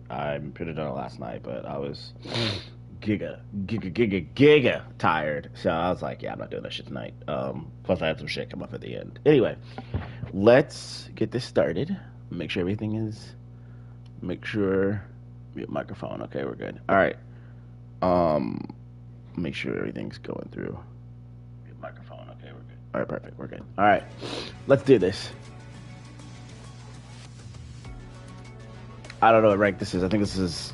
Groot. I could have done it last night, but I was giga tired. So I was like, yeah, I'm not doing that shit tonight. Plus I had some shit come up at the end. Anyway, let's get this started. Make sure everything is. Make sure mute microphone. Okay, we're good. All right. Um, make sure everything's going through. Mute microphone. Okay, we're good. All right, perfect. We're good. All right, let's do this. I don't know what rank this is. I think this is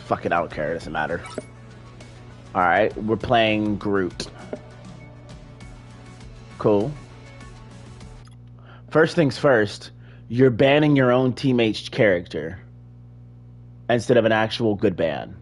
fucking. I don't care. It doesn't matter. All right, we're playing Groot. Cool. First things first, you're banning your own teammate's character instead of an actual good ban.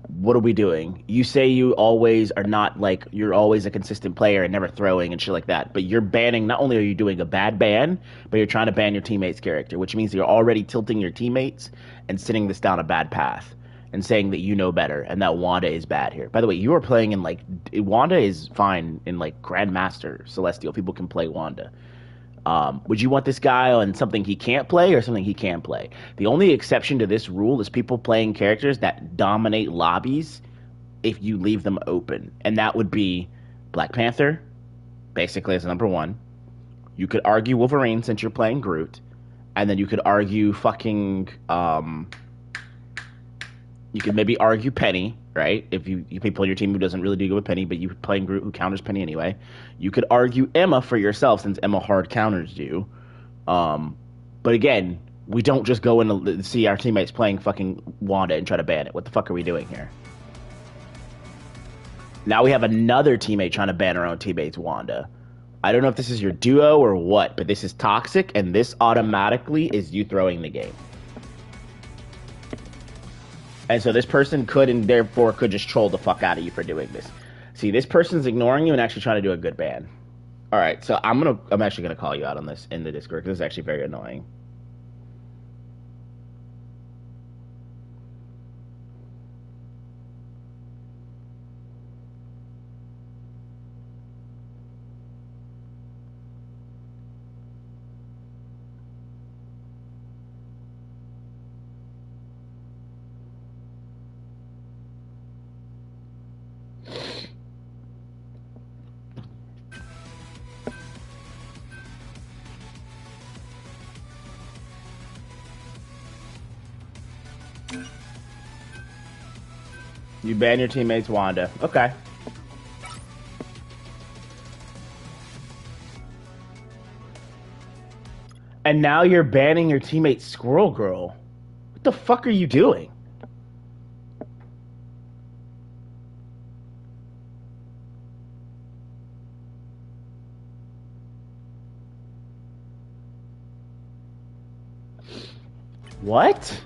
What are we doing? You say you always are not like you're always a consistent player and never throwing and shit like that, but you're banning. Not only are you doing a bad ban, but you're trying to ban your teammate's character, which means you're already tilting your teammates and sending this down a bad path and saying that you know better and that Wanda is bad here. By the way, you are playing in like Wanda is fine in like Grandmaster Celestial. People can play Wanda. Would you want this guy on something he can't play or something he can play? The only exception to this rule is people playing characters that dominate lobbies if you leave them open. And that would be Black Panther, basically, as number one. You could argue Wolverine since you're playing Groot. And then you could argue fucking. You could maybe argue Penny, right? If you people on your team who doesn't really do good with Penny, but you playing Groot who counters Penny anyway. You could argue Emma for yourself since Emma hard counters you. Um, but again, we don't just go and see our teammates playing fucking Wanda and try to ban it. What the fuck are we doing here? Now we have another teammate trying to ban our own teammate's Wanda. I don't know if this is your duo or what, but this is toxic, and this automatically is you throwing the game. And so this person could and therefore could just troll the fuck out of you for doing this. See, this person's ignoring you and actually trying to do a good ban. All right, so I'm actually gonna call you out on this in the Discord because this is actually very annoying. You ban your teammates Wanda. Okay. And now you're banning your teammate Squirrel Girl. What the fuck are you doing? What?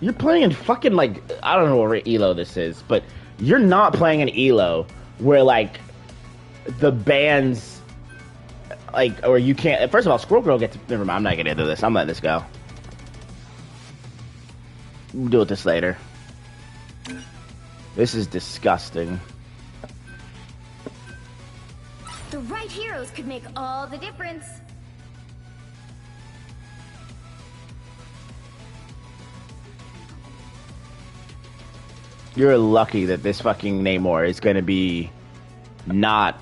You're playing in fucking like I don't know what elo this is, but you're not playing an elo where like the bands like or you can't. First of all, Squirrel Girl gets. Never mind. I'm not getting into this. I'm letting this go. We'll deal with this later. This is disgusting. The right heroes could make all the difference. You're lucky that this fucking Namor is going to be not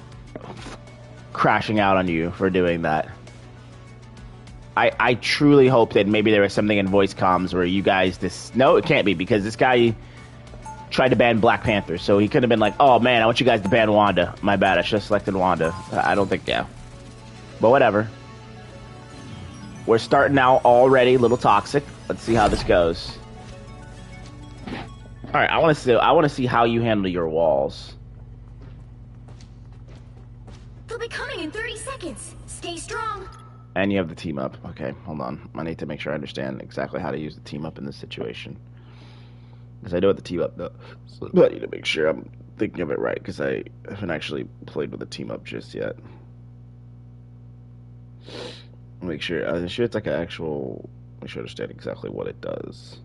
crashing out on you for doing that. I truly hope that maybe there was something in voice comms where you guys no, it can't be because this guy tried to ban Black Panther, so he could have been like, oh man, I want you guys to ban Wanda. My bad, I should have selected Wanda. I don't think, yeah. But whatever. We're starting out already a little toxic. Let's see how this goes. All right, I want to see how you handle your walls. They'll be coming in 30 seconds. Stay strong. And you have the team up. Okay, hold on. I need to make sure I understand exactly how to use the team up in this situation. Because I know what the team up does. So I need to make sure I'm thinking of it right, because I haven't actually played with the team up just yet. Make sure it's like an actual. Make sure I understand exactly what it does.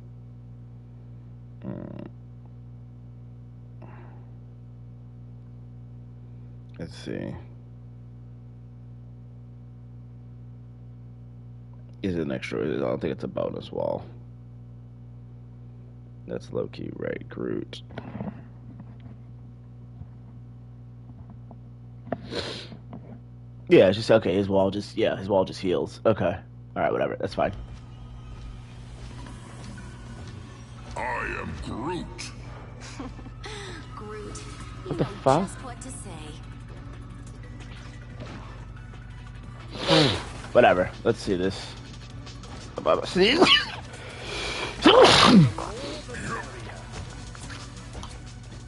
Let's see. Is it an extra? I don't think it's a bonus wall. That's low-key, right? Groot. Yeah, it's just okay. His wall just heals. Okay, all right, whatever. That's fine. I am Groot. Groot, you What the know fuck? just what to say. Whatever. Let's see this. See?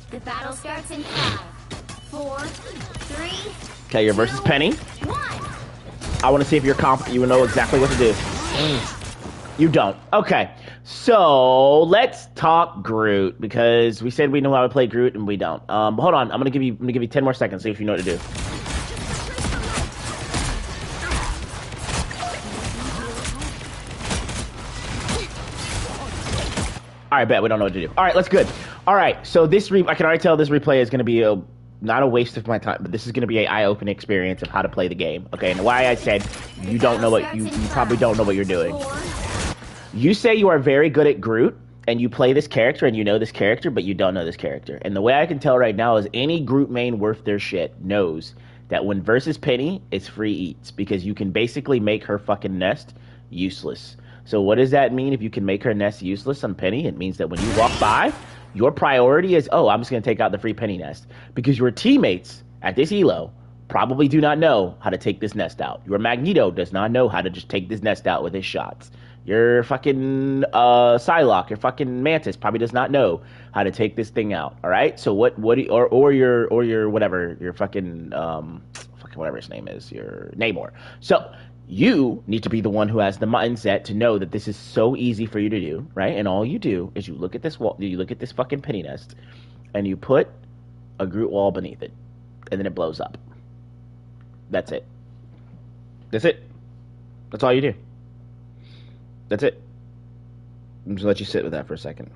The battle starts in 5, 4, 3, Okay, you're versus Penny. 1. I want to see if you're confident. You know exactly what to do. You don't. Okay, so let's talk Groot because we said we know how to play Groot and we don't. Hold on. I'm gonna give you 10 more seconds. See if you know what to do. All right, bet we don't know what to do. All right, let's good. All right, so this I can already tell this replay is going to be not a waste of my time, but this is going to be an eye-opening experience of how to play the game. Okay, and why I said you don't know what you probably don't know what you're doing. You say you are very good at Groot, and you play this character, and you know this character, but you don't know this character. And the way I can tell right now is any Groot main worth their shit knows that when versus Penny, it's free eats because you can basically make her fucking nest useless. So what does that mean if you can make her nest useless on Penny? It means that when you walk by, your priority is, oh, I'm just going to take out the free Penny nest. Because your teammates at this elo probably do not know how to take this nest out. Your Magneto does not know how to just take this nest out with his shots. Your fucking Psylocke, your fucking Mantis probably does not know how to take this thing out. All right? So or your whatever, your fucking whatever his name is, your Namor. So you need to be the one who has the mindset to know that this is so easy for you to do, right? And all you do is you look at this wall, you look at this fucking Penny nest, and you put a Groot wall beneath it, and then it blows up. That's it. That's it. That's all you do. That's it. I'm just gonna let you sit with that for a second.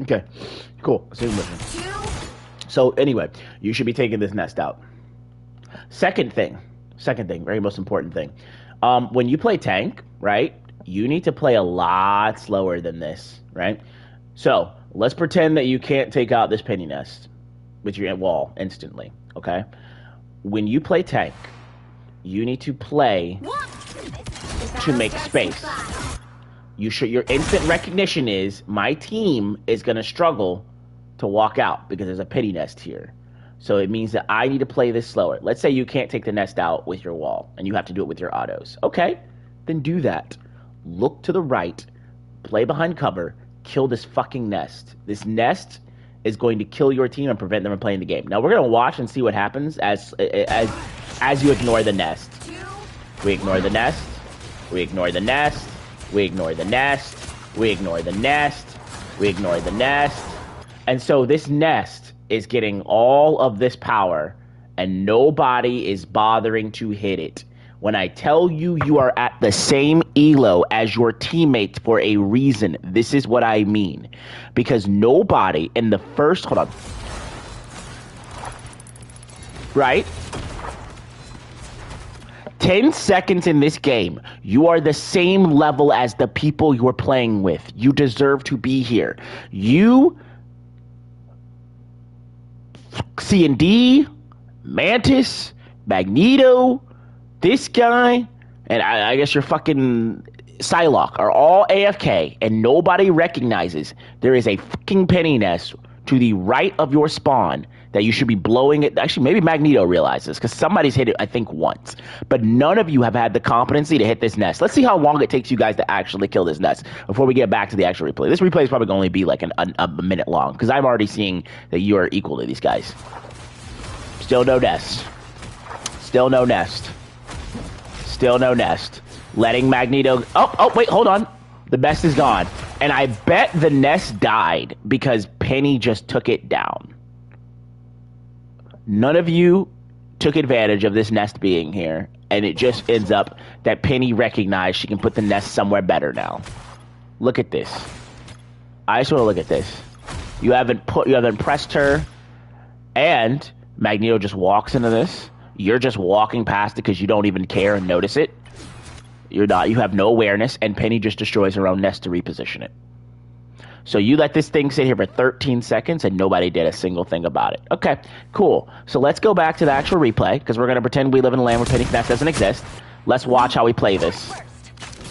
Okay, cool. So anyway, you should be taking this nest out. Second thing, very most important thing. When you play tank, right, you need to play a lot slower than this, right? So let's pretend that you can't take out this Penny nest with your wall instantly, okay? When you play tank, you need to play to make space. Your instant recognition is my team is going to struggle to walk out because there's a Penny nest here. So it means that I need to play this slower. Let's say you can't take the nest out with your wall and you have to do it with your autos. Okay, then do that. Look to the right, play behind cover, kill this fucking nest. This nest is going to kill your team and prevent them from playing the game. Now we're going to watch and see what happens as you ignore the nest. We ignore the nest. We ignore the nest. We ignore the nest. We ignore the nest. We ignore the nest. And so this nest is getting all of this power, and nobody is bothering to hit it. When I tell you you are at the same elo as your teammates for a reason, this is what I mean. Because nobody in the first... Hold on. Right? 10 seconds in this game, you are the same level as the people you're playing with. You deserve to be here. You, C&D, Mantis, Magneto, this guy, and I guess your fucking Psylocke are all AFK, and nobody recognizes there is a fucking Penny nest to the right of your spawn that you should be blowing it. Actually, maybe Magneto realizes because somebody's hit it, I think, once. But none of you have had the competency to hit this nest. Let's see how long it takes you guys to actually kill this nest before we get back to the actual replay. This replay is probably going to only be like a minute long because I'm already seeing that you are equal to these guys. Still no nest. Still no nest. Still no nest. Letting Magneto... Oh, wait, hold on. The nest is gone. And I bet the nest died because Penny just took it down. None of you took advantage of this nest being here. And it just ends up that Penny recognized she can put the nest somewhere better now. Look at this. I just want to look at this. You haven't pressed her. And Magneto just walks into this. You're just walking past it because you don't even care and notice it. You have no awareness, and Penny just destroys her own nest to reposition it. So you let this thing sit here for 13 seconds, and nobody did a single thing about it. Okay, cool. So let's go back to the actual replay, because we're going to pretend we live in a land where Penny's nest doesn't exist. Let's watch how we play this.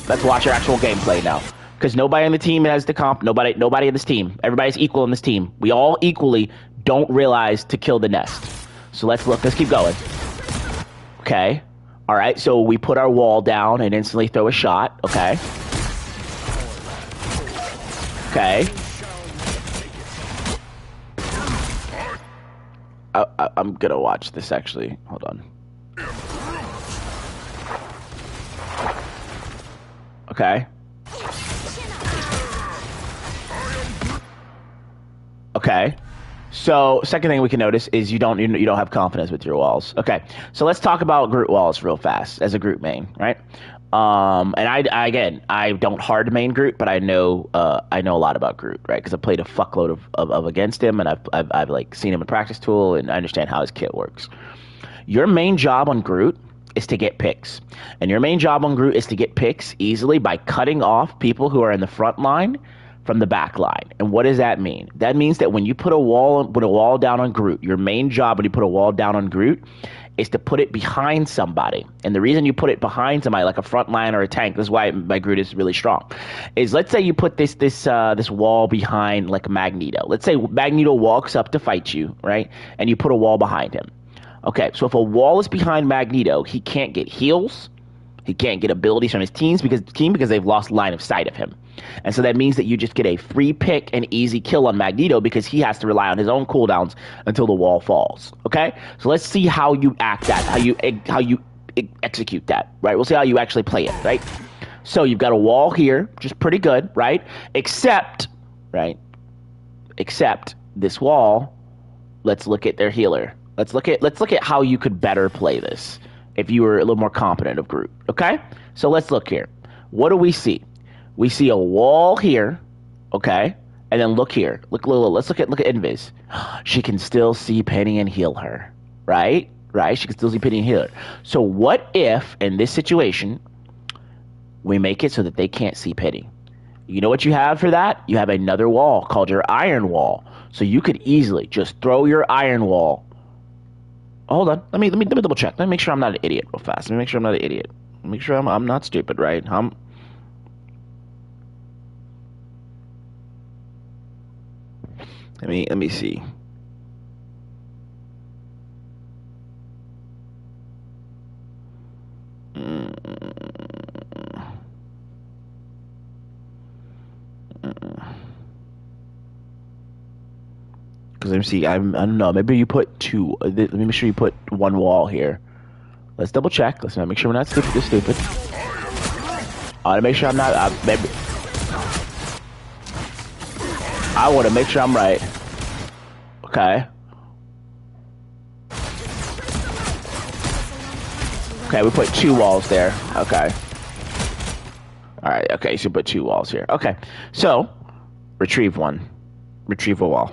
Let's watch our actual gameplay now. Because nobody on the team has the comp. Nobody in this team. Everybody's equal in this team. We all equally don't realize to kill the nest. So let's look. Let's keep going. Okay. All right. So we put our wall down and instantly throw a shot. Okay. Okay. I'm gonna watch this actually. Hold on. Okay. Okay. So, second thing we can notice is you don't have confidence with your walls. Okay. So let's talk about Groot walls real fast as a Groot main, right? And I don't hard main Groot, but I know a lot about Groot, right? Because I played a fuckload of against him, and I've like seen him in practice tool, and I understand how his kit works. Your main job on Groot is to get picks, and your main job on Groot is to get picks easily by cutting off people who are in the front line from the back line. And what does that mean? That means that when you put a wall down on Groot, your main job when you put a wall down on Groot is to put it behind somebody. And the reason you put it behind somebody, like a front line or a tank, this is why my Groot is really strong, is let's say you put this wall behind like Magneto. Let's say Magneto walks up to fight you, right? And you put a wall behind him. Okay, so if a wall is behind Magneto, he can't get heals, he can't get abilities from his team because they've lost line of sight of him. And so that means that you just get a free pick and easy kill on Magneto because he has to rely on his own cooldowns until the wall falls. Okay? So let's see how you act that, how you execute that, right? We'll see how you actually play it, right? So you've got a wall here, which is pretty good, right? Except this wall, let's look at their healer. Let's look at how you could better play this if you were a little more competent of Groot. Okay? So let's look here. What do we see? We see a wall here, okay? And then look here. Let's look at Invis. She can still see Penny and heal her, right? Right? She can still see Penny and heal her. So what if, in this situation, we make it so that they can't see Penny? You know what you have for that? You have another wall called your Iron Wall. So you could easily just throw your Iron Wall. Hold on. Let me double check. Let me make sure I'm not an idiot real fast. Let me make sure I'm not an idiot. Make sure I'm not stupid, right? Let me see. Because let me see. I don't know. Maybe you put two. Let me make sure you put one wall here. Let's double check. Let's make sure we're not stupid. I want to make sure I'm not. Maybe. I want to make sure I'm right. Okay. Okay, we put two walls there. Okay. Alright, okay, so put two walls here. Okay, so, retrieve one. Retrieve a wall.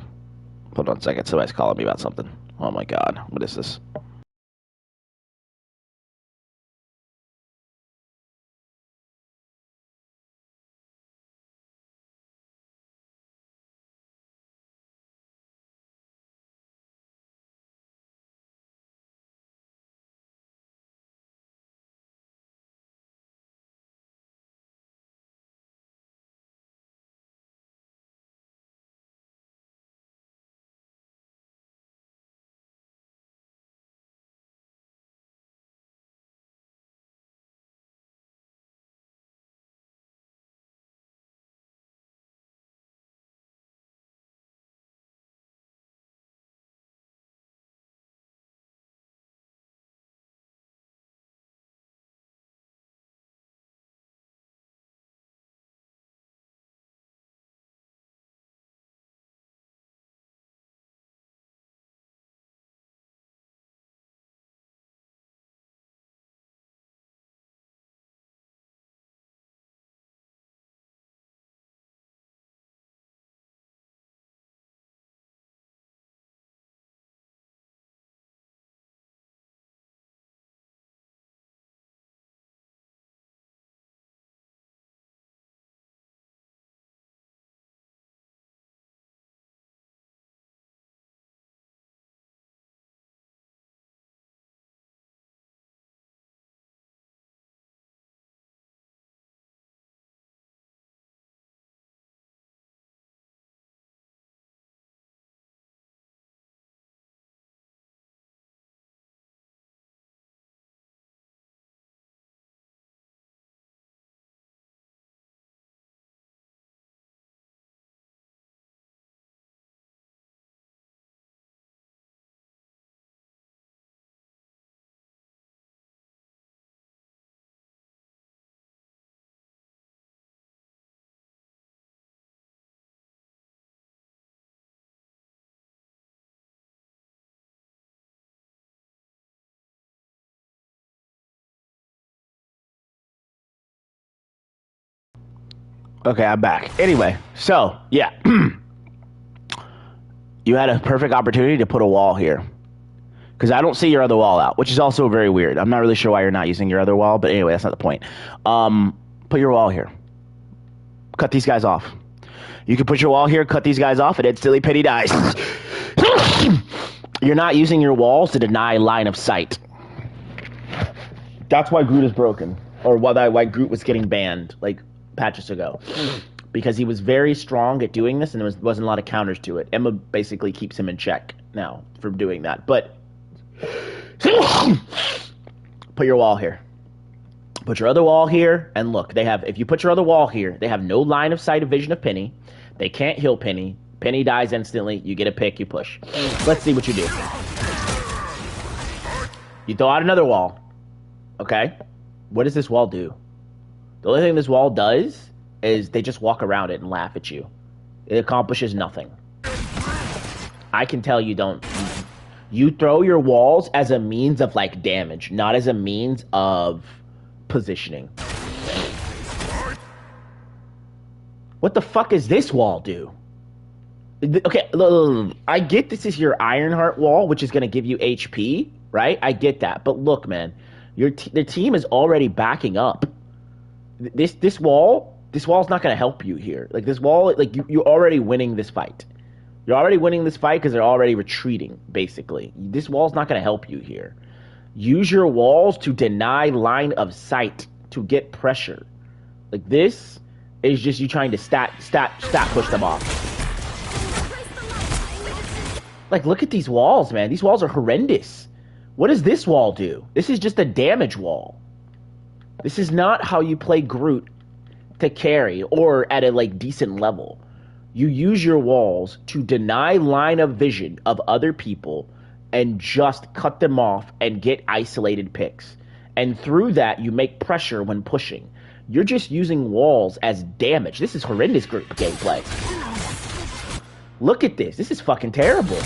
Hold on a second, somebody's calling me about something. Oh my god, what is this? Okay, I'm back. Anyway, so, yeah. You had a perfect opportunity to put a wall here. Because I don't see your other wall out, which is also very weird. I'm not really sure why you're not using your other wall, but anyway, that's not the point. Put your wall here. Cut these guys off. You can put your wall here, cut these guys off, and instantly Penny dies. You're not using your walls to deny line of sight. That's why Groot is broken. Or why Groot was getting banned, like, patches ago. Because he was very strong at doing this, and there wasn't a lot of counters to it. Emma basically keeps him in check now from doing that. But put your wall here. Put your other wall here, and look, if you put your other wall here, they have no line of sight of vision of Penny. They can't heal Penny. Penny dies instantly. You get a pick, you push. Let's see what you do. You throw out another wall. Okay? What does this wall do? The only thing this wall does is they just walk around it and laugh at you. It accomplishes nothing. I can tell you don't. You throw your walls as a means of, like, damage, not as a means of positioning. What the fuck does this wall do? Okay, look, I get this is your Ironheart wall, which is going to give you HP, right? I get that. But look, man, the team is already backing up. This wall's not going to help you here. Like, this wall, like, you're already winning this fight. You're already winning this fight because they're already retreating, basically. This wall's not going to help you here. Use your walls to deny line of sight to get pressure. Like, this is just you trying to stat push them off. Like, look at these walls, man. These walls are horrendous. What does this wall do? This is just a damage wall. This is not how you play Groot to carry or at a, like, decent level. You use your walls to deny line of vision of other people and just cut them off and get isolated picks. And through that, you make pressure when pushing. You're just using walls as damage. This is horrendous Groot gameplay. Look at this. This is fucking terrible.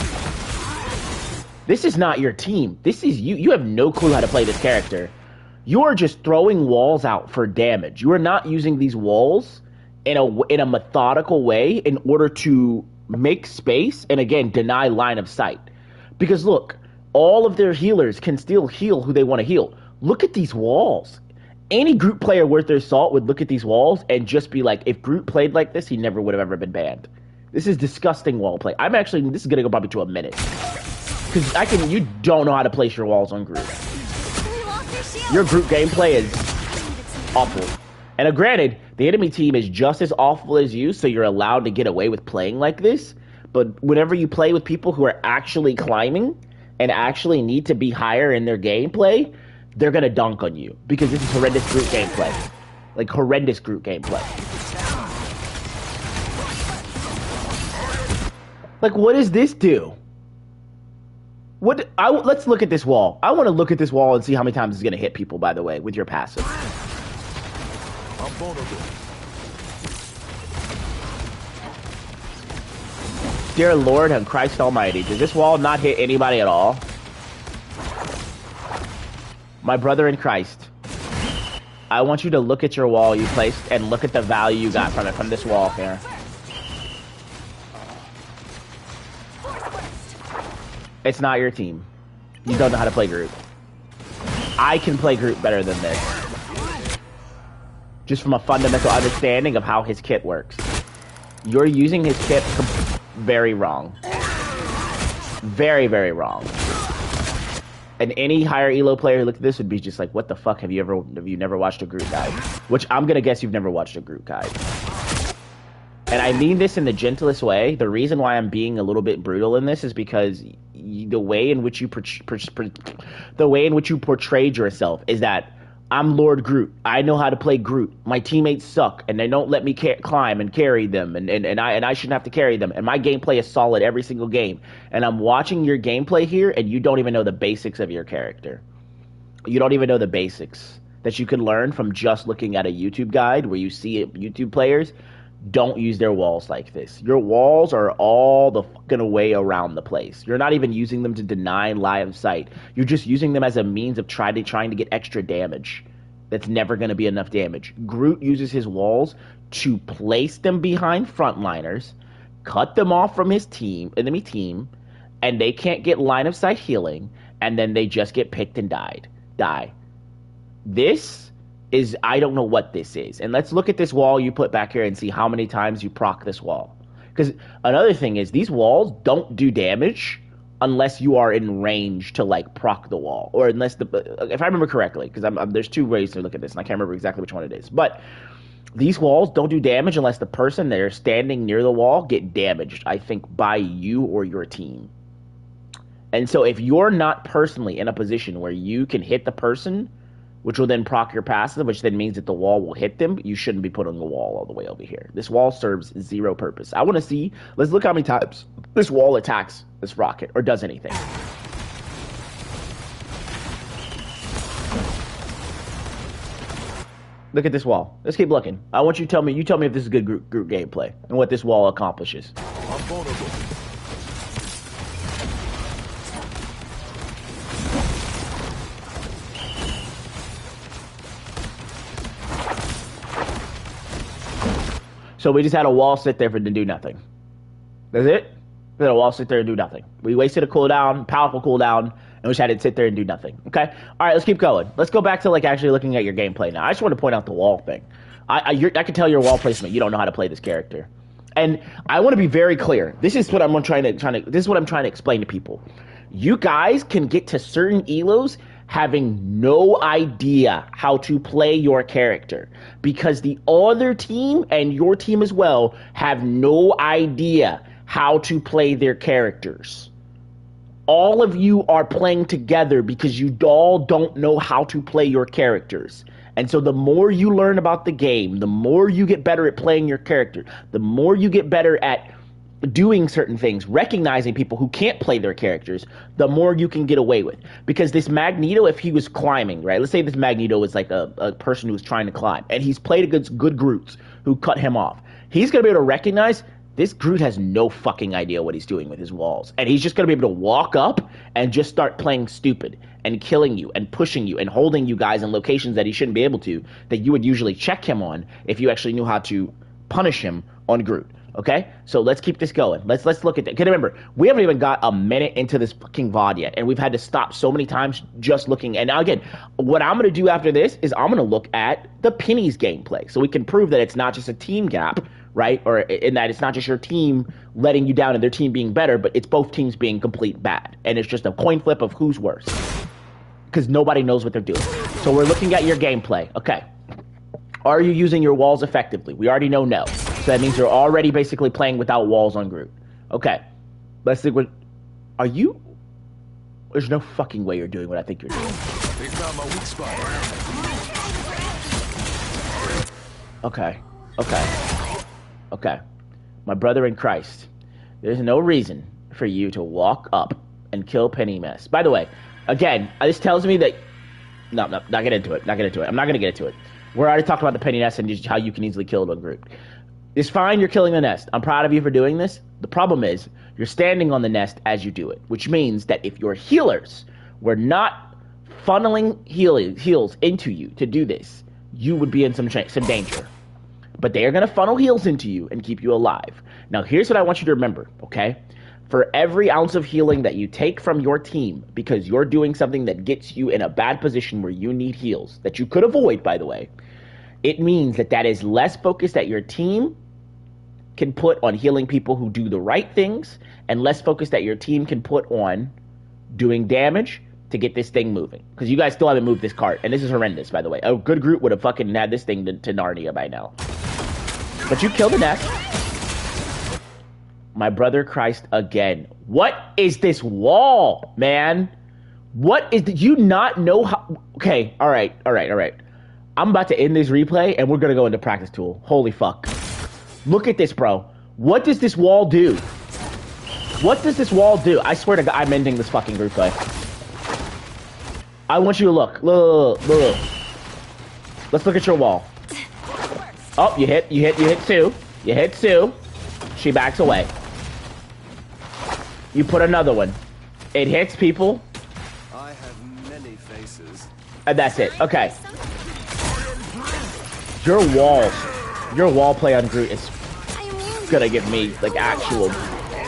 This is not your team. This is you. You have no clue how to play this character. You are just throwing walls out for damage. You are not using these walls in a methodical way in order to make space and, again, deny line of sight. Because, look, all of their healers can still heal who they want to heal. Look at these walls. Any Groot player worth their salt would look at these walls and just be like, if Groot played like this, he never would have ever been banned. This is disgusting wall play. This is going to go probably to a minute. Because you don't know how to place your walls on Groot. Your Groot gameplay is awful. And granted, the enemy team is just as awful as you, so you're allowed to get away with playing like this. But whenever you play with people who are actually climbing and actually need to be higher in their gameplay, they're going to dunk on you. Because this is horrendous Groot gameplay. Like, horrendous Groot gameplay. Like, what does this do? Let's look at this wall. I want to look at this wall and see how many times it's going to hit people, by the way, with your passive. I'm vulnerable. Dear Lord and Christ Almighty, does this wall not hit anybody at all? My brother in Christ, I want you to look at your wall you placed and look at the value you got from it, from this wall here. It's not your team. You don't know how to play Groot. I can play Groot better than this. Just from a fundamental understanding of how his kit works. You're using his kit very wrong. Very, very wrong. And any higher elo player who looked at this would be just like, what the fuck, have you never watched a Groot guide? Which I'm gonna guess you've never watched a Groot guide. And I mean this in the gentlest way. The reason why I'm being a little bit brutal in this is because the way in which you portrayed yourself is that I'm Lord Groot. I know how to play Groot. My teammates suck, and they don't let me climb and carry them, and I shouldn't have to carry them. And my gameplay is solid every single game. And I'm watching your gameplay here, and you don't even know the basics of your character. You don't even know the basics that you can learn from just looking at a YouTube guide where you see YouTube players don't use their walls like this. Your walls are all the fucking way around the place. You're not even using them to deny line of sight. You're just using them as a means of trying to get extra damage. That's never going to be enough damage. Groot uses his walls to place them behind frontliners, cut them off from his enemy team, and they can't get line of sight healing, and then they just get picked and die. This is, I don't know what this is. And let's look at this wall you put back here and see how many times you proc this wall. Because another thing is, these walls don't do damage unless you are in range to, like, proc the wall. Or unless, if I remember correctly, because there's two ways to look at this, and I can't remember exactly which one it is. But these walls don't do damage unless the person that are standing near the wall get damaged, I think, by you or your team. And so if you're not personally in a position where you can hit the person, which will then proc your passive, which then means that the wall will hit them, you shouldn't be putting the wall all the way over here. This wall serves zero purpose. I want to see, let's look how many times this wall attacks this rocket or does anything. Look at this wall. Let's keep looking. I want you to tell me if this is good group gameplay and what this wall accomplishes. I'm vulnerable. So we just had a wall sit there to do nothing. That's it? We had a wall sit there and do nothing. We wasted a cooldown, powerful cooldown, and we just had it sit there and do nothing. Okay? All right, let's keep going. Let's go back to, like, actually looking at your gameplay now. I just want to point out the wall thing. I can tell your wall placement. You don't know how to play this character. And I want to be very clear. This is what I'm trying to explain to people. You guys can get to certain elos having no idea how to play your character because the other team and your team as well have no idea how to play their characters. All of you are playing together because you all don't know how to play your characters. And so the more you learn about the game, the more you get better at playing your character, the more you get better at doing certain things, recognizing people who can't play their characters, the more you can get away with. Because this Magneto, if he was climbing, right? Let's say this Magneto is like a person who's trying to climb, and he's played against good Groots who cut him off. He's going to be able to recognize this Groot has no fucking idea what he's doing with his walls. And he's just going to be able to walk up and just start playing stupid and killing you and pushing you and holding you guys in locations that he shouldn't be able to, that you would usually check him on if you actually knew how to punish him on Groot. Okay, so let's keep this going. Let's look at that. Because remember, we haven't even got a minute into this fucking VOD yet, and we've had to stop so many times just looking. And now again, what I'm going to do after this is I'm going to look at the Penny's gameplay, so we can prove that it's not just a team gap, right? Or in that it's not just your team letting you down and their team being better, but it's both teams being complete bad, and it's just a coin flip of who's worse. Because nobody knows what they're doing. So we're looking at your gameplay. Okay. Are you using your walls effectively? We already know no. So that means you're already basically playing without walls on Groot. Okay. Let's think what... Are you... There's no fucking way you're doing what I think you're doing. They found my weak spot. Okay. My brother in Christ. There's no reason for you to walk up and kill Penny Mess. By the way, again, this tells me that... No, not get into it. I'm not going to get into it. We're already talking about the Penny Nest and just how you can easily kill it on Groot. It's fine, you're killing the nest. I'm proud of you for doing this. The problem is, you're standing on the nest as you do it, which means that if your healers were not funneling heals into you to do this, you would be in some danger. But they are going to funnel heals into you and keep you alive. Now, here's what I want you to remember, okay? For every ounce of healing that you take from your team because you're doing something that gets you in a bad position where you need heals, that you could avoid, by the way, it means that is less focus that your team can put on healing people who do the right things and less focus that your team can put on doing damage to get this thing moving. Because you guys still haven't moved this cart, and this is horrendous, by the way. A good Groot would have fucking had this thing to Narnia by now. But you killed the nest. My brother Christ again. What is this wall, man? What is... Did you not know how... Okay, all right. I'm about to end this replay, and we're going to go into practice tool. Holy fuck. Look at this, bro. What does this wall do? What does this wall do? I swear to God, I'm ending this fucking replay. I want you to look. Look. Let's look at your wall. Oh, you hit Sue. You hit Sue. She backs away. You put another one. It hits people. I have many faces. And that's it. Okay. Your wall play on Groot is gonna give me like actual,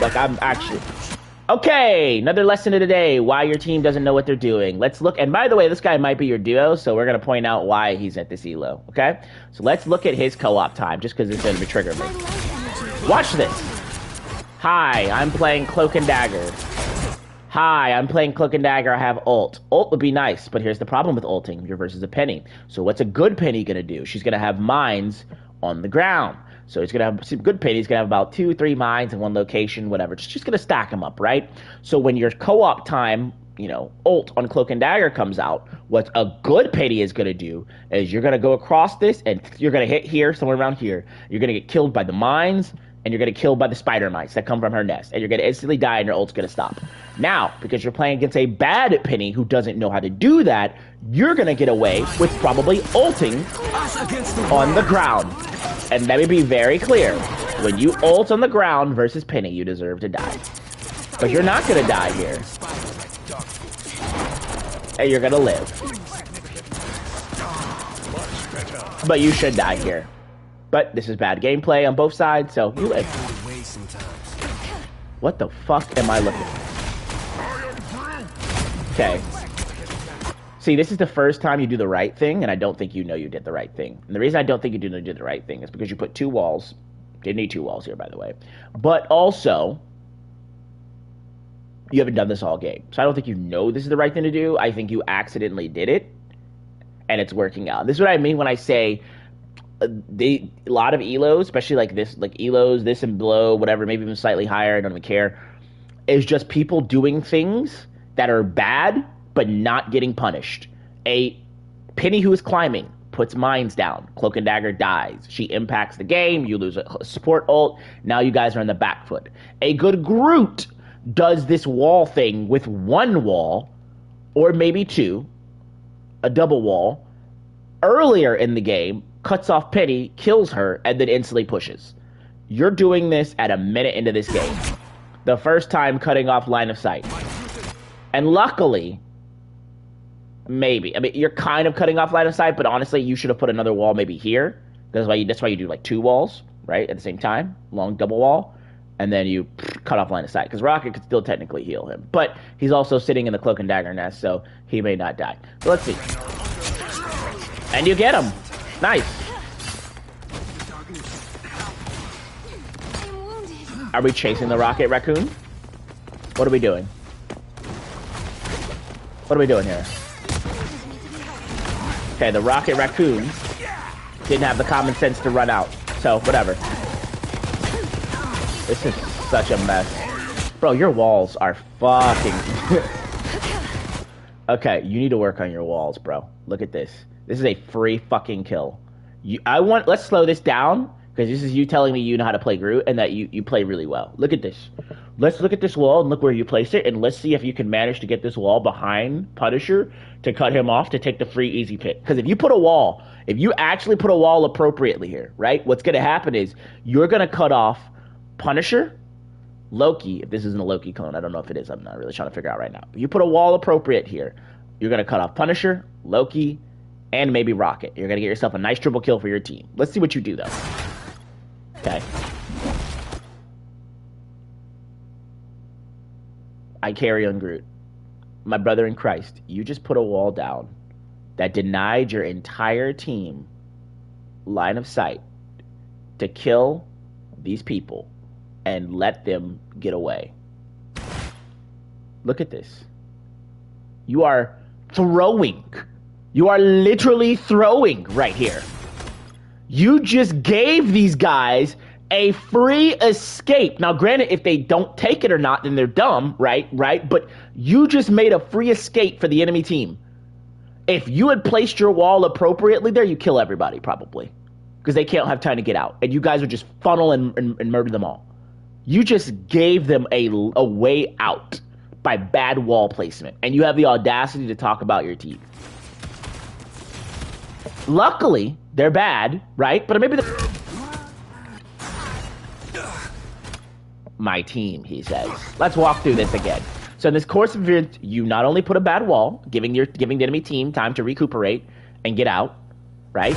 like I'm actually. Okay, another lesson of the day, why your team doesn't know what they're doing. Let's look, and by the way, this guy might be your duo, so we're going to point out why he's at this elo, okay? So let's look at his co-op time, just because it's going to trigger me. Watch this. Hi, I'm playing Cloak and Dagger. Hi, I'm playing Cloak and Dagger, I have ult. Ult would be nice, but here's the problem with ulting. You're versus a Penny. So what's a good Penny going to do? She's going to have mines on the ground. So he's going to have some good Penny. He's going to have about 2-3 mines in one location, whatever. It's just going to stack them up, right? So when your co-op time, you know, ult on Cloak and Dagger comes out, what a good Penny is going to do is you're going to go across this, and you're going to hit here, somewhere around here. You're going to get killed by the mines, and you're going to kill by the spider mites that come from her nest. And you're going to instantly die, and your ult's going to stop. Now, because you're playing against a bad Penny who doesn't know how to do that, you're going to get away with probably ulting on the ground. And let me be very clear. When you ult on the ground versus Penny, you deserve to die. But you're not going to die here. And you're going to live. But you should die here. But this is bad gameplay on both sides, so you live. What the fuck am I looking at? Okay. See, this is the first time you do the right thing, and I don't think you know you did the right thing. And the reason I don't think you did the right thing is because you put 2 walls. Didn't need 2 walls here, by the way. But also, you haven't done this all game. So I don't think you know this is the right thing to do. I think you accidentally did it, and it's working out. This is what I mean when I say a lot of elos, especially like this, like elos, this and below, whatever, maybe even slightly higher, I don't even care, is just people doing things that are bad, but not getting punished. A Penny who is climbing puts mines down. Cloak and Dagger dies. She impacts the game. You lose a support ult. Now you guys are on the back foot. A good Groot does this wall thing with 1 wall, or maybe 2, a double wall, earlier in the game, cuts off Penny, kills her, and then instantly pushes. You're doing this at a minute into this game. The first time cutting off line of sight. And luckily, maybe. I mean, you're kind of cutting off line of sight, but honestly, you should have put another wall maybe here. That's why you do like 2 walls, right, at the same time. Long double wall. And then you cut off line of sight. Because Rocket could still technically heal him. But he's also sitting in the Cloak and Dagger nest, so he may not die. So let's see. And you get him. Nice. Are we chasing the Rocket Raccoon? What are we doing? What are we doing here? Okay, the Rocket Raccoon didn't have the common sense to run out. So, whatever. This is such a mess. Bro, your walls are fucking... Okay, you need to work on your walls, bro. Look at this. This is a free fucking kill. Let's slow this down, because this is you telling me you know how to play Groot, and that you play really well. Look at this. Let's look at this wall and look where you place it, and let's see if you can manage to get this wall behind Punisher to cut him off to take the free easy pick. Because if you actually put a wall appropriately here, right, what's going to happen is you're going to cut off Punisher, Loki. If this isn't a Loki clone, I don't know if it is. I'm not really trying to figure out right now. If you put a wall appropriate here, you're going to cut off Punisher, Loki, and maybe Rocket. You're going to get yourself a nice triple kill for your team. Let's see what you do, though. Okay. I carry on Groot. My brother in Christ, you just put a wall down that denied your entire team line of sight to kill these people and let them get away. Look at this. You are throwing. You are literally throwing right here. You just gave these guys a free escape. Now, granted, if they don't take it or not, then they're dumb, right? But you just made a free escape for the enemy team. If you had placed your wall appropriately there, you kill everybody, probably. Because they can't have time to get out. And you guys would just funnel and murder them all. You just gave them a way out by bad wall placement. And you have the audacity to talk about your team. Luckily, they're bad, right? But maybe my team, he says. Let's walk through this again. So in this course of events, you not only put a bad wall, giving the enemy team time to recuperate and get out, right?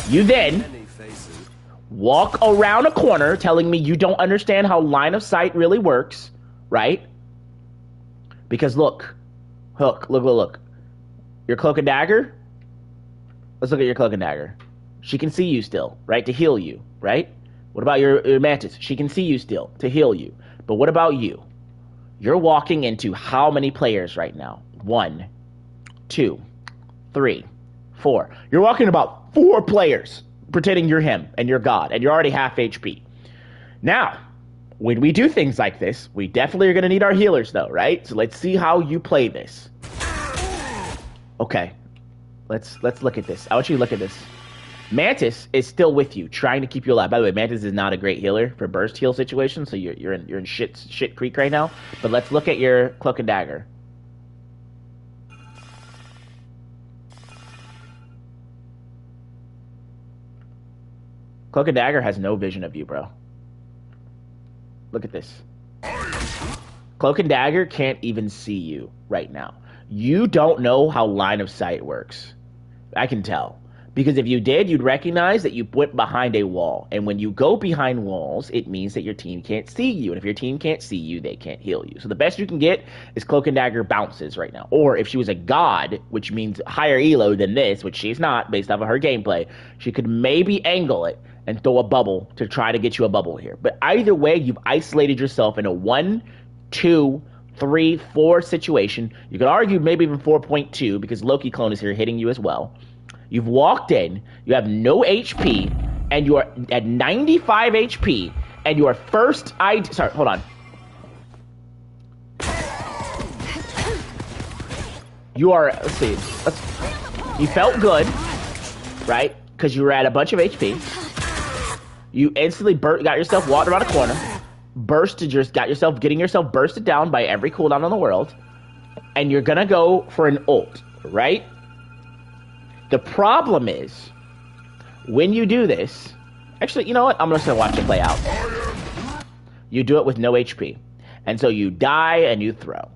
You then walk around a corner telling me you don't understand how line of sight really works, right? Because look. Your cloak and dagger? Let's look at your cloak and dagger. She can see you still, right? To heal you, right? What about your mantis? She can see you still to heal you. But what about you? You're walking into how many players right now? 1, 2, 3, 4. You're walking about 4 players pretending you're him and you're God and you're already half HP. Now, when we do things like this, we definitely are going to need our healers though, right? So let's see how you play this. Okay. Let's look at this. I want you to look at this. Mantis is still with you, trying to keep you alive. By the way, Mantis is not a great healer for burst heal situations, so you're in shit creek right now. But let's look at your cloak and dagger. Cloak and dagger has no vision of you, bro. Look at this. Cloak and dagger can't even see you right now. You don't know how line of sight works. I can tell. Because if you did, you'd recognize that you went behind a wall. And when you go behind walls, it means that your team can't see you. And if your team can't see you, they can't heal you. So the best you can get is Cloak and Dagger bounces right now. Or if she was a god, which means higher elo than this, which she's not based off of her gameplay, she could maybe angle it and throw a bubble to try to get you a bubble here. But either way, you've isolated yourself in a 1, 2, 3, 4 situation. You could argue maybe even 4.2 because Loki Clone is here hitting you as well. You've walked in, you have no HP, and you are at 95 HP, and your first sorry, hold on. You are, let's see, you felt good, right? Because you were at a bunch of HP. You instantly got yourself walked around a corner, getting yourself bursted down by every cooldown in the world, and you're gonna go for an ult, right? The problem is, when you do this, actually, you know what? I'm just gonna watch it play out. You do it with no HP. And so you die and you throw.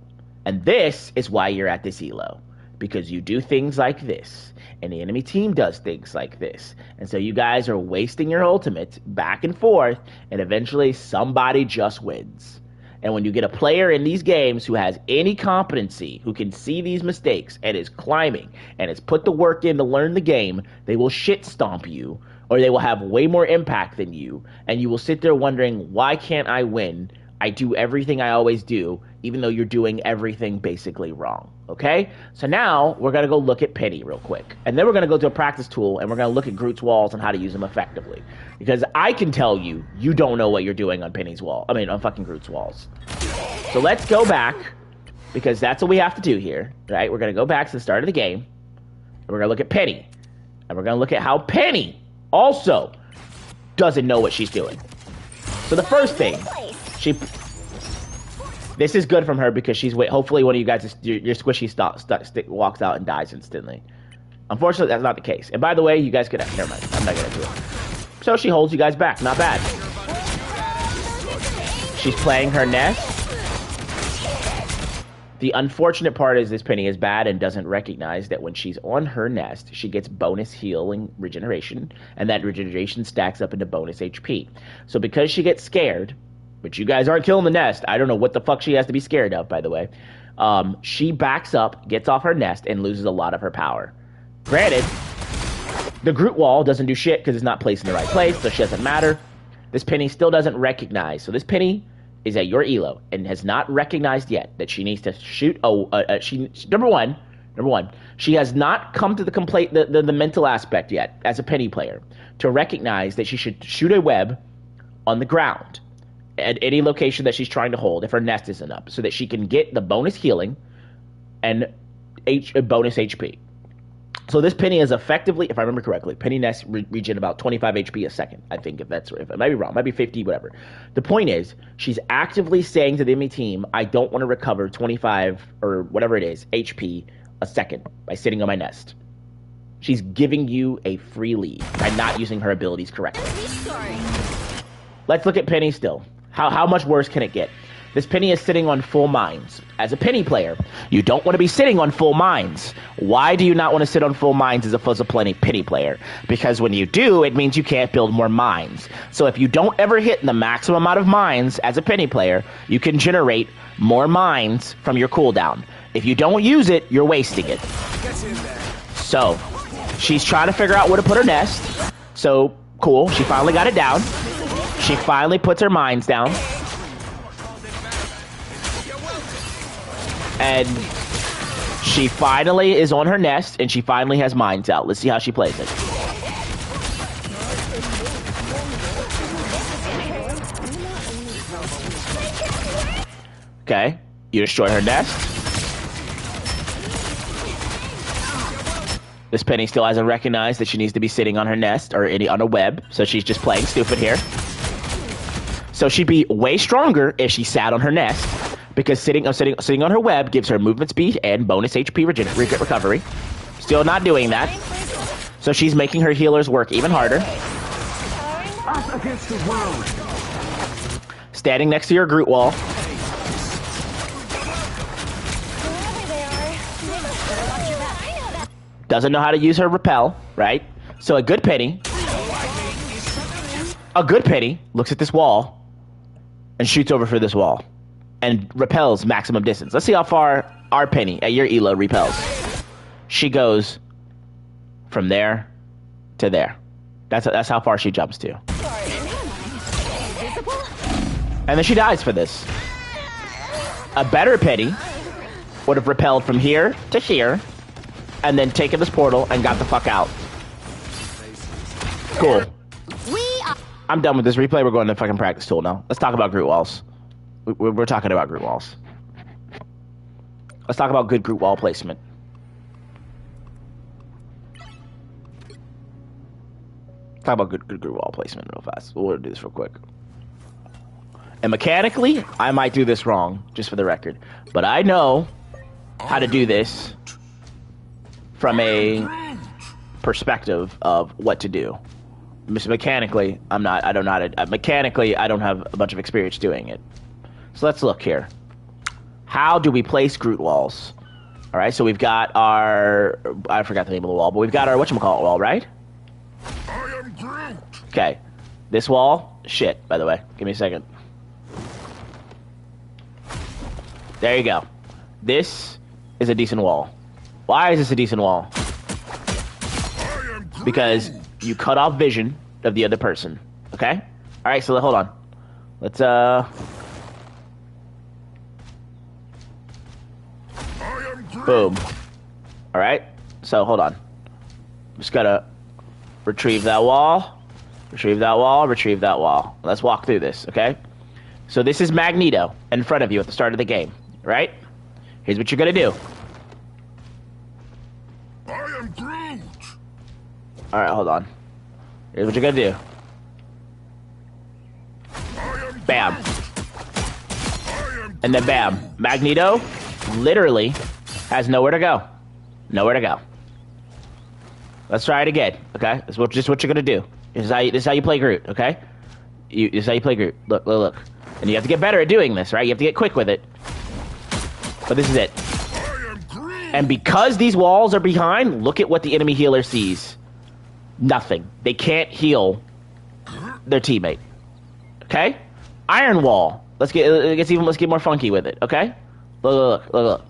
And this is why you're at this elo. Because you do things like this. And the enemy team does things like this. And so you guys are wasting your ultimates back and forth, and eventually somebody just wins. And when you get a player in these games who has any competency, who can see these mistakes and is climbing and has put the work in to learn the game, they will shit stomp you, or they will have way more impact than you. And you will sit there wondering, why can't I win? I do everything I always do, even though you're doing everything basically wrong. Okay? So now we're going to go look at Penny real quick. And then we're going to go to a practice tool and we're going to look at Groot's walls and how to use them effectively. Because I can tell you, you don't know what you're doing on Penny's wall. I mean, on fucking Groot's walls. So let's go back, because that's what we have to do here, right? We're going to go back to the start of the game. And we're going to look at Penny. And we're going to look at how Penny also doesn't know what she's doing. So the first thing, this is good from her because she's hopefully one of you guys, your squishy stick walks out and dies instantly. Unfortunately, that's not the case. And by the way, you guys could have, never mind, I'm not gonna do it. So she holds you guys back, not bad. She's playing her nest. The unfortunate part is this Penny is bad and doesn't recognize that when she's on her nest, she gets bonus healing regeneration, and that regeneration stacks up into bonus HP. So because she gets scared, but you guys aren't killing the nest, I don't know what the fuck she has to be scared of, by the way, she backs up, gets off her nest, and loses a lot of her power. Granted, the Groot wall doesn't do shit because it's not placed in the right place, so she doesn't matter. This Penny still doesn't recognize. So this Penny is at your elo and has not recognized yet that she needs to shoot. Number one, she has not come to the mental aspect yet as a Penny player to recognize that she should shoot a web on the ground at any location that she's trying to hold if her nest isn't up, so that she can get the bonus healing and bonus HP. So this Penny is effectively, if I remember correctly, Penny nest regen about 25 HP a second, I think, if I might be wrong, might be 50, whatever. The point is, she's actively saying to the enemy team, I don't want to recover 25 or whatever it is, HP a second by sitting on my nest. She's giving you a free lead by not using her abilities correctly. Let's look at Penny still. How much worse can it get? This penny is sitting on full mines. As a penny player, you don't want to be sitting on full mines. Why do you not want to sit on full mines as opposed to penny player? Because when you do, it means you can't build more mines. So if you don't ever hit the maximum amount of mines as a penny player, you can generate more mines from your cooldown. If you don't use it, you're wasting it. So, she's trying to figure out where to put her nest. So, cool. She finally got it down. She finally puts her mines down. And she finally is on her nest, and she finally has mines out. Let's see how she plays it. Okay, you destroy her nest. This penny still hasn't recognized that she needs to be sitting on her nest or on a web, so she's just playing stupid here. So she'd be way stronger if she sat on her nest, because sitting on her web gives her movement speed and bonus HP recovery. Still not doing that. So she's making her healers work even harder. Us against the world. Standing next to your Groot wall. Doesn't know how to use her repel, right? So a good penny looks at this wall and shoots over for this wall and repels maximum distance. Let's see how far our penny at your elo repels. She goes from there to there. That's how far she jumps to. And then she dies for this. A better penny would have repelled from here to here and then taken this portal and got the fuck out. Cool. I'm done with this replay. We're going to fucking practice tool now. Let's talk about Groot walls. We're talking about Groot walls. Let's talk about good Groot wall placement. Talk about good Groot wall placement real fast. We'll do this real quick. And mechanically, I might do this wrong, just for the record. But I know how to do this from a perspective of what to do. Mechanically, I don't have a bunch of experience doing it. So let's look here. How do we place Groot walls? All right, so we've got our, I forgot the name of the wall, but we've got our whatchamacallit wall, right? I am Groot. Okay, this wall, shit, by the way. Give me a second. There you go. This is a decent wall. Why is this a decent wall? Because you cut off vision of the other person. Okay? Alright, so hold on. Let's, boom. Alright, so hold on. Just gotta retrieve that wall. Retrieve that wall. Retrieve that wall. Let's walk through this, okay? So this is Magneto in front of you at the start of the game, right? Here's what you're gonna do. Alright, hold on. Here's what you're gonna do. Bam. And then bam. Magneto literally has nowhere to go. Nowhere to go. Let's try it again, okay? This is just what you're gonna do. This is how you play Groot, okay? This is how you play Groot. Look, look, look. And you have to get better at doing this, right? You have to get quick with it. But this is it. And because these walls are behind, look at what the enemy healer sees. Nothing. They can't heal their teammate. Okay? Iron wall. Let's get more funky with it, okay? Look, look, look, look.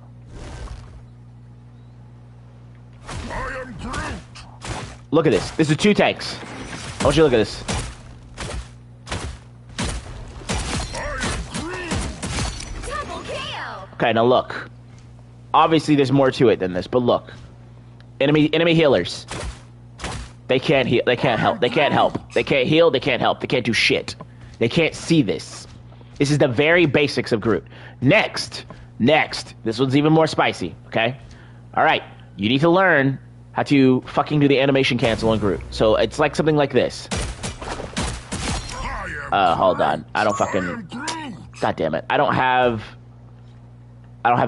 Look at this. This is 2 tanks. I want you to look at this. Okay, now look. Obviously, there's more to it than this, but look. Enemy healers. They can't heal. They can't help. They can't help. They can't heal. They can't help. They can't do shit. They can't see this. This is the very basics of Groot. Next. This one's even more spicy, okay? All right. You need to learn how to fucking do the animation cancel on Groot. So it's like something like this. Hold on. I don't fucking... God damn it. I don't have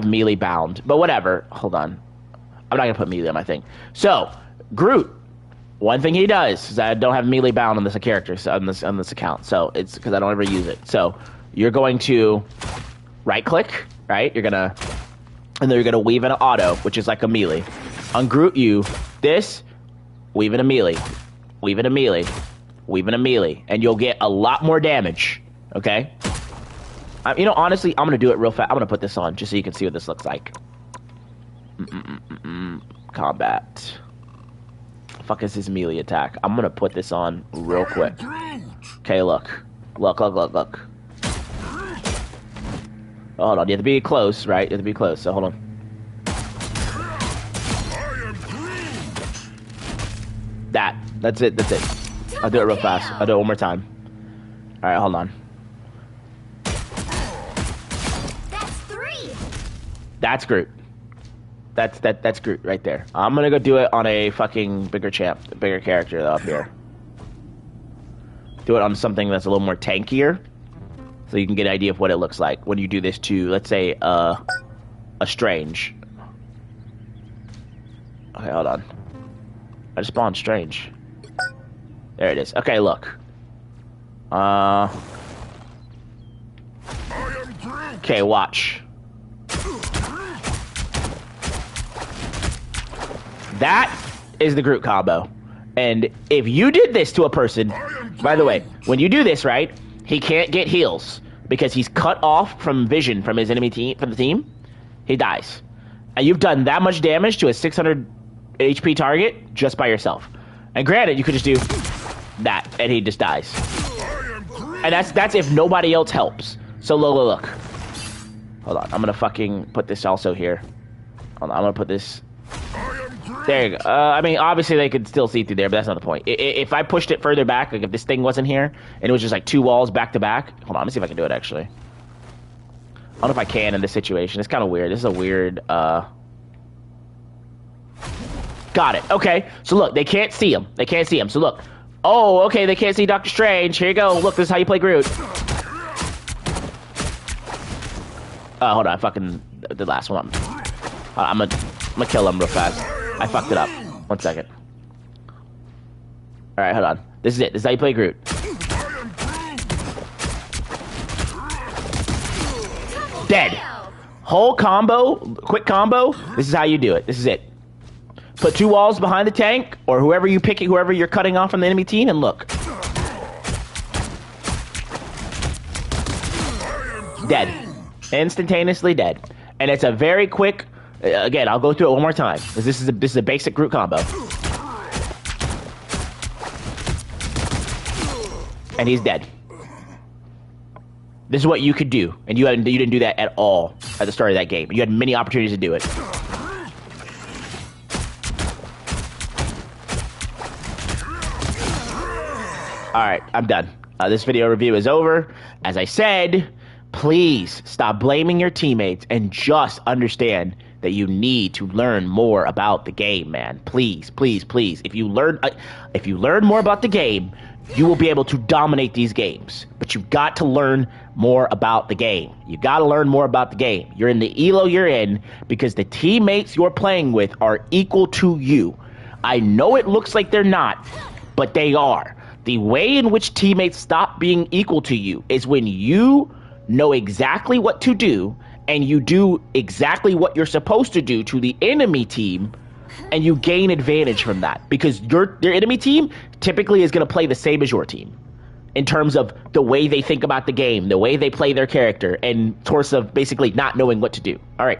melee bound, but whatever. Hold on. I'm not gonna put melee on my thing. So, Groot. One thing he does is I don't have melee bound on this character, on this account. So it's because I don't ever use it. So you're going to right click, right? And then you're gonna weave in an auto, which is like a melee. On Groot, you this, weave in a melee, weave in a melee, weave in a melee, and you'll get a lot more damage. Okay. You know, honestly, I'm gonna do it real fast. I'm gonna put this on just so you can see what this looks like. Combat. Fuck is his melee attack? I'm gonna put this on real quick. Okay, look. Look. Oh, hold on, you have to be close, right? You have to be close, so hold on. That's it. I'll do it real fast. I'll do it one more time. Alright, hold on. That's 3. That's Groot. That's Groot right there. I'm gonna go do it on a fucking bigger character up here. Do it on something that's a little more tankier, so you can get an idea of what it looks like when you do this to, let's say, a Strange. Okay, hold on. I just spawned Strange. There it is. Okay, look. Okay, watch. That is the Groot combo. And if you did this to a person, by the way, when you do this, right, he can't get heals because he's cut off from vision from his enemy team, from the team. He dies. And you've done that much damage to a 600 HP target just by yourself. And granted, you could just do that and he just dies. And that's if nobody else helps. So look. Hold on, I'm gonna fucking put this also here. Hold on, I'm gonna put this. There you go. I mean, obviously they could still see through there, but that's not the point. If I pushed it further back, like if this thing wasn't here, and it was just like 2 walls back to back. Hold on, let me see if I can do it actually. I don't know if I can in this situation. It's kind of weird. This is a weird, Got it. Okay. So look, they can't see him. So look. Oh, okay, they can't see Doctor Strange. Here you go. Look, this is how you play Groot. Hold on. I fucking did the last one. I'm gonna kill him real fast. I fucked it up. 1 second. Alright, hold on. This is it. This is how you play Groot. Dead. Whole combo, quick combo. This is how you do it. This is it. Put 2 walls behind the tank, or whoever you're cutting off from the enemy team, and look. Dead. Instantaneously dead. And it's a very quick. Again, I'll go through it one more time. This is a basic Groot combo. And he's dead. This is what you could do, and you didn't do that at all at the start of that game. You had many opportunities to do it. Alright, I'm done. This video review is over. As I said, please stop blaming your teammates and just understand that you need to learn more about the game, man. Please. If you learn more about the game, you will be able to dominate these games. But you've got to learn more about the game. You got to learn more about the game. You're in the elo you're in because the teammates you're playing with are equal to you. I know it looks like they're not, but they are. The way in which teammates stop being equal to you is when you know exactly what to do and you do exactly what you're supposed to do to the enemy team, and you gain advantage from that because your enemy team typically is going to play the same as your team in terms of the way they think about the game, the way they play their character, and source of basically not knowing what to do. All right.